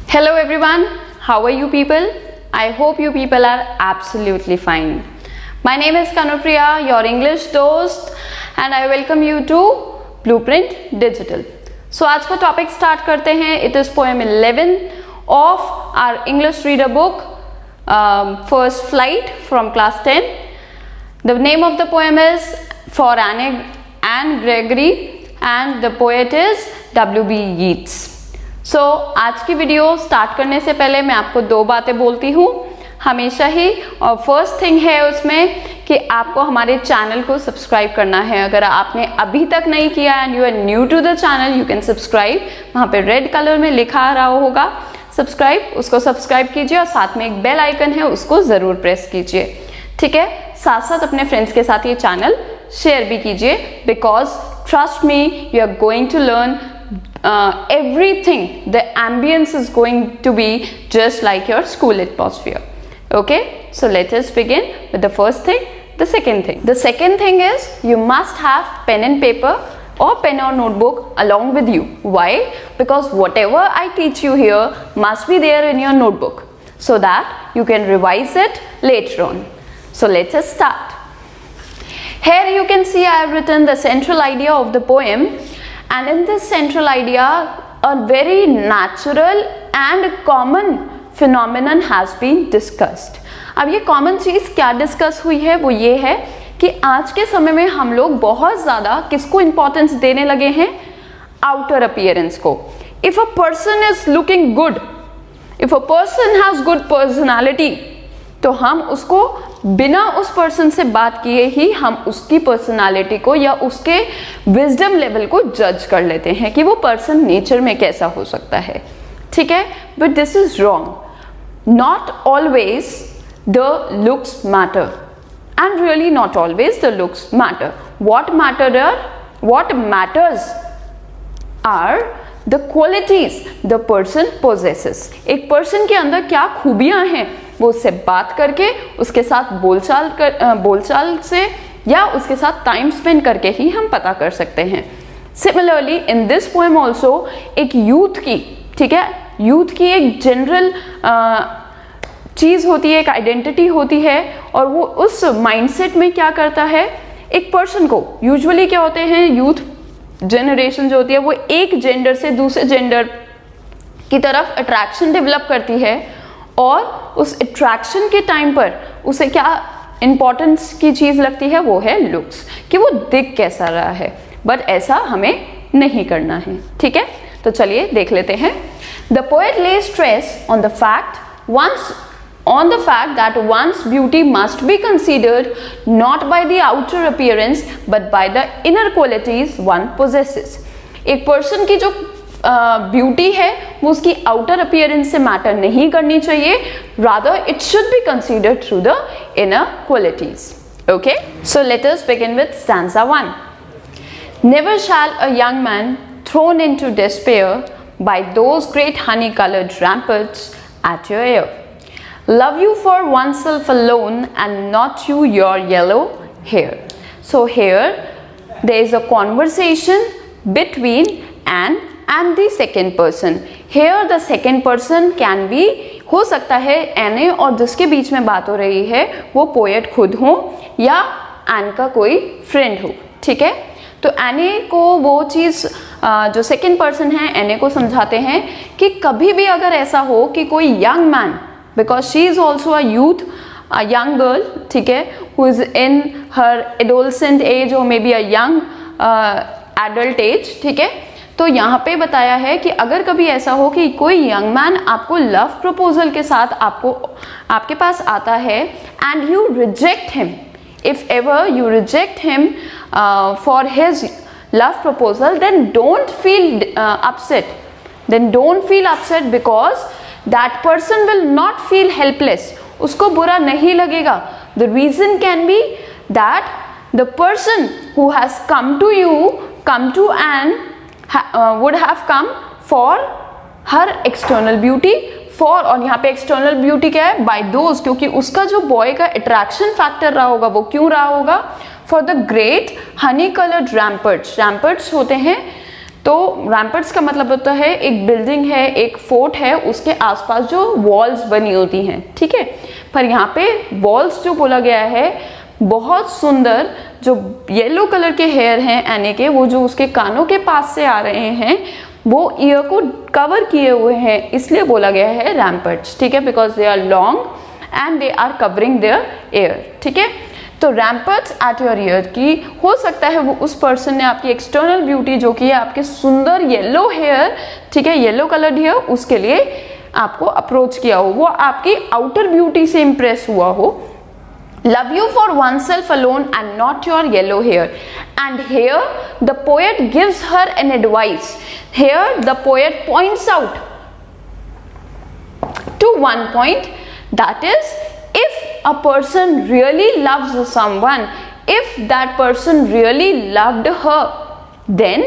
Hello everyone, how are you people? I hope you people are absolutely fine. My name is Kanupriya, your English dost, and I welcome you to Blueprint Digital. So आज का topic start करते हैं. It is poem 11 of our English reader book, First Flight from class 10. The name of the poem is For Anne Gregory and the poet is W.B. Yeats. So आज की video start करने से पहले मैं आपको दो बातें बोलती हूँ हमेशा ही. और फर्स्ट थिंग है उसमें कि आपको हमारे चैनल को सब्सक्राइब करना है. अगर आपने अभी तक नहीं किया and you are new to the channel, you can subscribe. वहाँ पे रेड कलर में लिखा आ रहा होगा सब्सक्राइब, उसको सब्सक्राइब कीजिए और साथ में एक बेल आइकन है उसको ज़रूर प्रेस कीजिए. ठीक है, साथ साथ अपने फ्रेंड्स के साथ ये चैनल शेयर भी कीजिए, because trust me you are going to learn everything. The ambience is going to be just like your school atmosphere. Okay, so let us begin with the first thing. The second thing is you must have pen and paper or pen or notebook along with you. Why? Because whatever I teach you here must be there in your notebook so that you can revise it later on. So let us start. Here you can see I have written the central idea of the poem. And in this central idea, a very natural and common phenomenon has been discussed. अब ये common चीज़ क्या discuss हुई है वो ये है कि आज के समय में हम लोग बहुत ज़्यादा किसको इम्पोर्टेंस देने लगे हैं? आउटर अपीयरेंस को. If a person is looking good, if a person has good personality, तो हम उसको बिना उस पर्सन से बात किए ही हम उसकी पर्सनालिटी को या उसके विजडम लेवल को जज कर लेते हैं कि वो पर्सन नेचर में कैसा हो सकता है. ठीक है, but this is wrong. Not always the looks matter and really not always the looks matter. What matters are the qualities the person possesses. एक पर्सन के अंदर क्या खूबियां हैं वो उससे बात करके, उसके साथ बोलचाल से या उसके साथ टाइम स्पेंड करके ही हम पता कर सकते हैं. Similarly in this poem also एक यूथ की, ठीक है, यूथ की एक जनरल चीज़ होती है, एक आइडेंटिटी होती है, और वो उस माइंडसेट में क्या करता है एक पर्सन को. यूजुअली क्या होते हैं, यूथ जनरेशन जो होती है वो एक जेंडर से दूसरे जेंडर की तरफ अट्रैक्शन डेवलप करती है, और उस अट्रैक्शन के टाइम पर उसे क्या इंपॉर्टेंस की चीज़ लगती है, वो है लुक्स, कि वो दिख कैसा रहा है. बट ऐसा हमें नहीं करना है. ठीक है, तो चलिए देख लेते हैं. द पोएट ले stress on the fact that one's beauty must be considered not by the outer appearance but by the inner qualities one possesses. एक पर्सन की जो ब्यूटी है वो उसकी आउटर अपीयरेंस से मैटर नहीं करनी चाहिए, rather it should be considered through the inner qualities. Okay, so let us begin with stanza 1. Never shall a young man thrown into despair by those great honey-colored ramparts at your ear. Love you for oneself alone and not you your yellow hair. So here there is a conversation between Anne and the second person. Here the second person can be, हो सकता है एने और जिसके बीच में बात हो रही है वो पोएट खुद हो या एन का कोई फ्रेंड हो. ठीक है, तो एने को वो चीज़ जो सेकेंड पर्सन है एने को समझाते हैं कि कभी भी अगर ऐसा हो कि कोई young man, because she is also a youth, a young girl, ठीक है, who is in her adolescent age or may be a young adult age. ठीक है, तो यहाँ पे बताया है कि अगर कभी ऐसा हो कि कोई यंग मैन आपको लव प्रपोजल के साथ आपके पास आता है and you reject him, if ever you reject him for his love proposal, then don't feel upset because that person will not feel helpless. उसको बुरा नहीं लगेगा. The reason can be that the person who has come to an would have come for her external beauty, for, और यहाँ पे external beauty क्या है, bye those, क्योंकि उसका जो बॉय का अट्रैक्शन फैक्टर रहा होगा वो क्यों रहा होगा, for the great honey coloured ramparts. Ramparts होते हैं, तो रैम्पर्ट्स का मतलब होता है एक बिल्डिंग है, एक फोर्ट है, उसके आसपास जो वॉल्स बनी होती हैं, ठीक है। पर यहाँ पे वॉल्स जो बोला गया है, बहुत सुंदर जो येलो कलर के हेयर हैं एने के, वो जो उसके कानों के पास से आ रहे हैं वो ईयर को कवर किए हुए हैं, इसलिए बोला गया है रैम्पर्ट्स, ठीक है, because they are long and they are covering their ear, ठीक है। तो रैम्पर्ट्स एट योर ईयर की हो सकता है वो उस पर्सन ने आपकी एक्सटर्नल ब्यूटी जो कि है आपके सुंदर येलो हेयर, ठीक है, येलो कलर्ड हेयर, उसके लिए आपको अप्रोच किया हो, वो आपकी आउटर ब्यूटी से इंप्रेस हुआ हो। Love you for oneself alone and not your yellow hair. And here the poet gives her an advice. Here the poet points out to one point, that is, if a person really loves someone, if that person really loved her, then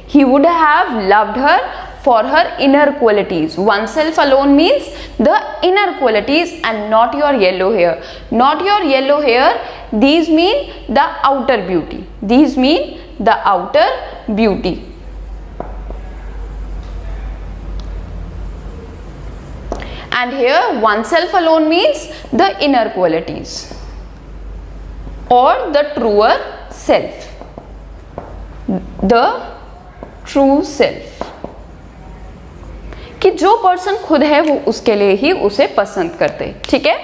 he would have loved her for her inner qualities. Oneself alone means the inner qualities and not your yellow hair. Not your yellow hair, these mean the outer beauty. These mean the outer beauty. And here oneself alone means the inner qualities or the truer self. The true self. कि जो person खुद है वो उसके लिए ही उसे पसंद करते, ठीक है।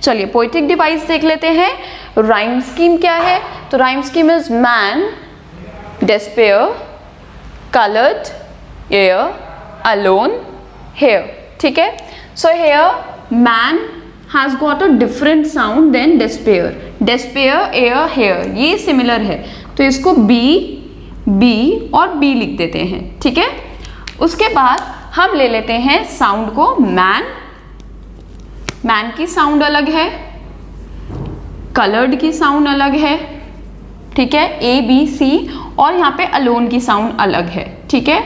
चलिए पोएटिक डिवाइस देख लेते हैं। राइम स्कीम क्या है, तो rhyme scheme is man, despair, colored, air, alone, hair, ठीक है। So here man has got a different sound than despair. Despair, air, hair, ये सिमिलर है, तो इसको B और B लिख देते हैं, ठीक है। उसके बाद हम ले लेते हैं साउंड को, मैन की साउंड अलग है, कलर्ड की साउंड अलग है, ठीक है, ABC, और यहाँ पे अलोन की साउंड अलग है, ठीक है।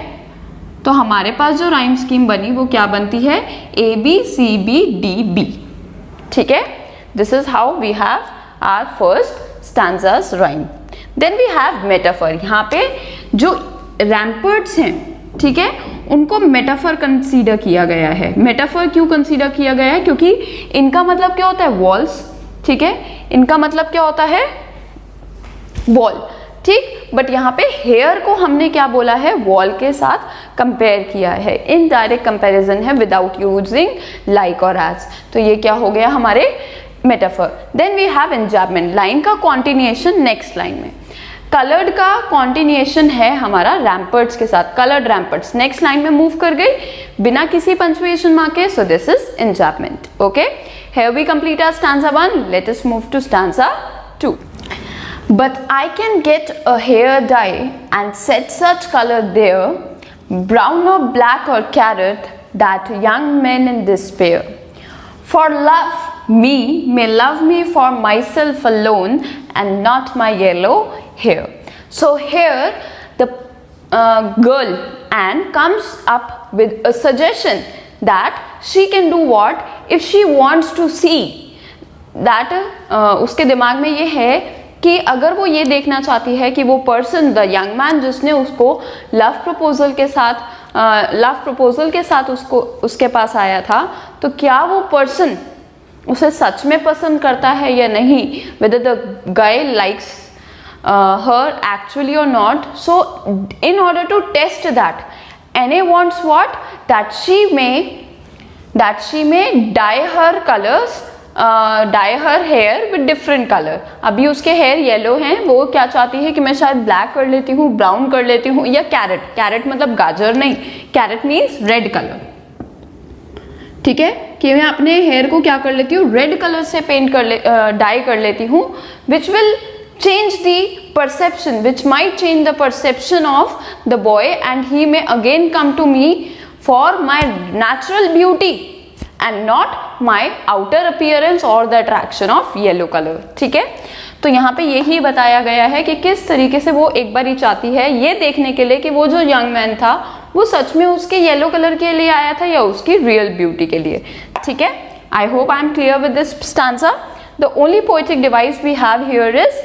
तो हमारे पास जो राइम स्कीम बनी वो क्या बनती है, ABCBDB, ठीक है। This is how we have our first stanzas rhyme. Then we have metaphor. यहाँ पे जो रैम्पर्ट्स हैं, ठीक है, उनको मेटाफर कंसीडर किया गया है। मेटाफर क्यों कंसीडर किया गया है, क्योंकि इनका मतलब क्या होता है, वॉल्स, ठीक है, इनका मतलब क्या होता है, वॉल, ठीक। बट यहाँ पे हेयर को हमने क्या बोला है, वॉल के साथ कंपेयर किया है, इनडायरेक्ट कंपैरिजन है without using like or as. तो ये क्या हो गया हमारे metaphor. Then we have enjambment, line का कॉन्टिन्यूएशन नेक्स्ट लाइन में। कलर्ड का कॉन्टिन्यूएशन है हमारा रैम्पर्ट्स के साथ, कलर्ड रैम्पर्ट्स नेक्स्ट लाइन में मूव कर गई बिना किसी पंक्चुएशन मार्क के, so this is enjambment, okay. Here we complete our stanza 1, let us move to stanza 2. But I can get a hair dye and set such color there, brown or black or carrot, that young men in despair for love me may love me for myself alone and not my yellow hair. So here the girl Anne comes up with a suggestion that she can do what if she wants to see that उसके दिमाग में ये है कि अगर वो ये देखना चाहती है कि वो पर्सन, द यंग मैन जिसने उसको लव प्रपोजल के साथ उसको उसके पास आया था, तो क्या वो पर्सन उसे सच में पसंद करता है या नहीं, whether the guy likes her actually or not. So in order to test that, Anne wants what, that she may dye her colors, dye her hair with different color. अभी उसके हेयर येलो हैं, वो क्या चाहती है कि मैं शायद ब्लैक कर लेती हूँ, ब्राउन कर लेती हूँ, या कैरेट मतलब गाजर नहीं, कैरेट मीन्स रेड कलर, ठीक है, कि मैं अपने हेयर को क्या कर लेती हूँ, रेड कलर से डाई कर लेती हूँ, which will change the perception, which might change the perception of the boy and he may again come to me for my natural beauty and not my outer appearance or the attraction of yellow color, ठीक है। तो यहाँ पे यही बताया गया है कि किस तरीके से वो एक बार ही चाहती है ये देखने के लिए कि वो जो यंग मैन था वो सच में उसके येलो कलर के लिए आया था या उसकी रियल ब्यूटी के लिए, ठीक है। I hope I am clear with this stanza. The only poetic device we have here is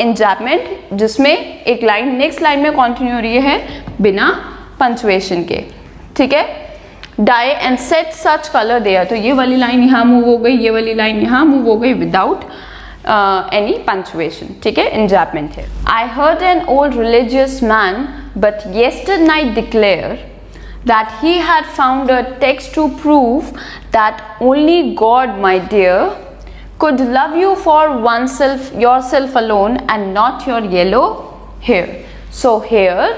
enjambment, जिसमें एक लाइन नेक्स्ट लाइन में कंटिन्यू हो रही है बिना पंचुएशन के, ठीक है। Dye and set such colour there, तो ये वाली लाइन यहाँ मूव हो गई, ये वाली लाइन यहाँ मूव हो गई विदाउट any punctuation, ठीक है, enjambment है। I heard an old religious man but yesternight declare that he had found a text to prove that only God, my dear, could love you for oneself, yourself alone and not your yellow hair. So here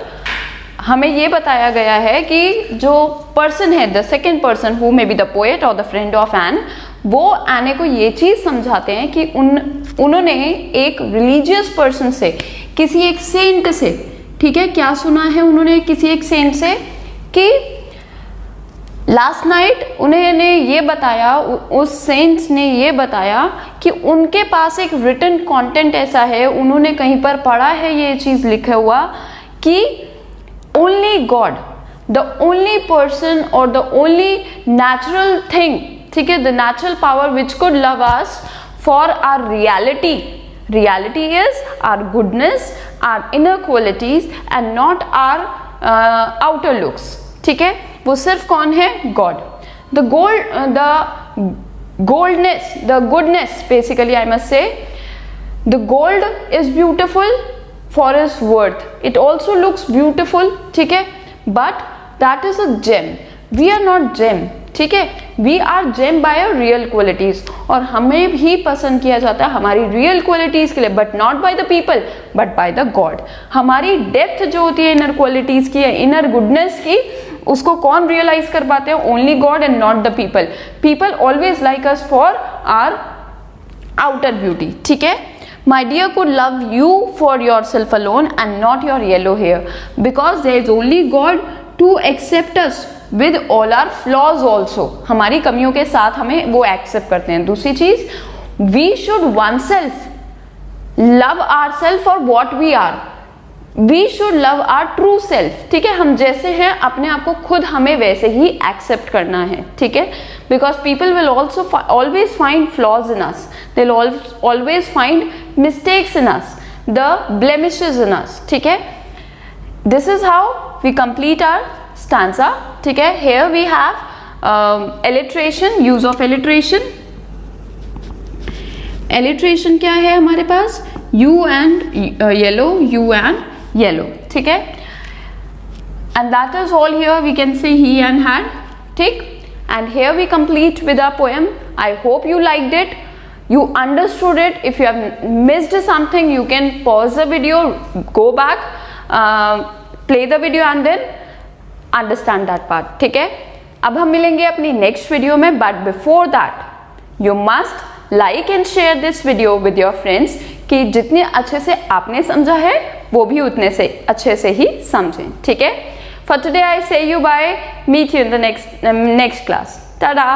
हमें ये बताया गया है कि जो person है, the second person who may be the poet और the friend of N, वो एने को ये चीज समझाते हैं कि उन्होंने एक रिलीजियस पर्सन से, किसी एक सेंट से, ठीक है, क्या सुना है उन्होंने किसी एक सेंट से कि लास्ट नाइट उन्होंने ये बताया, उस सेंट ने ये बताया कि उनके पास एक रिटन कंटेंट ऐसा है, उन्होंने कहीं पर पढ़ा है ये चीज लिखा हुआ कि only God, the only person or the only natural thing, ठीक है, the natural power which could love us for our reality. Reality is our goodness, our inner qualities and not our outer looks, ठीक है। वो सिर्फ कौन है? God. The goldness, the goodness, basically I must say, the gold is beautiful for its worth. It also looks beautiful, ठीक है, but that is a gem. We are not gem, ठीक है, we are gem by our real qualities. और हमें भी पसंद किया जाता है हमारी real qualities के लिए, but not by the people, but by the God. हमारी depth जो होती है inner qualities की, inner goodness की, उसको कौन realize कर पाते हैं? Only God and not the people. People always like us for our outer beauty, ठीक है। My dear could love you for yourself alone and not your yellow hair, because there is only God to accept us with all our flaws also. हमारी कमियों के साथ हमें वो accept करते हैं। दूसरी चीज, we should oneself love ourselves for what we are. We should love our true self, ठीक है, हम जैसे हैं अपने आप को खुद हमें वैसे ही एक्सेप्ट करना है, ठीक है। Because people will also always find flaws in us, they will always find mistakes in us, the blemishes in us, ठीक है। This is how we complete our stanza, ठीक है। Here we have alliteration, use of alliteration. Alliteration क्या है हमारे पास? You and yellow, you and yellow, ठीक है। And that is all here, we can say he and had, ठीक। And here we complete with our poem. I hope you liked it, you understood it. If you have missed something, you can pause the video, go back, play the video and then understand that part, ठीक है। अब हम मिलेंगे अपनी next video में, but before that you must like and share this video with your friends, कि जितने अच्छे से आपने समझा है वो भी उतने से अच्छे से ही समझें, ठीक है। For today I say you bye, meet you in the next class, Tata.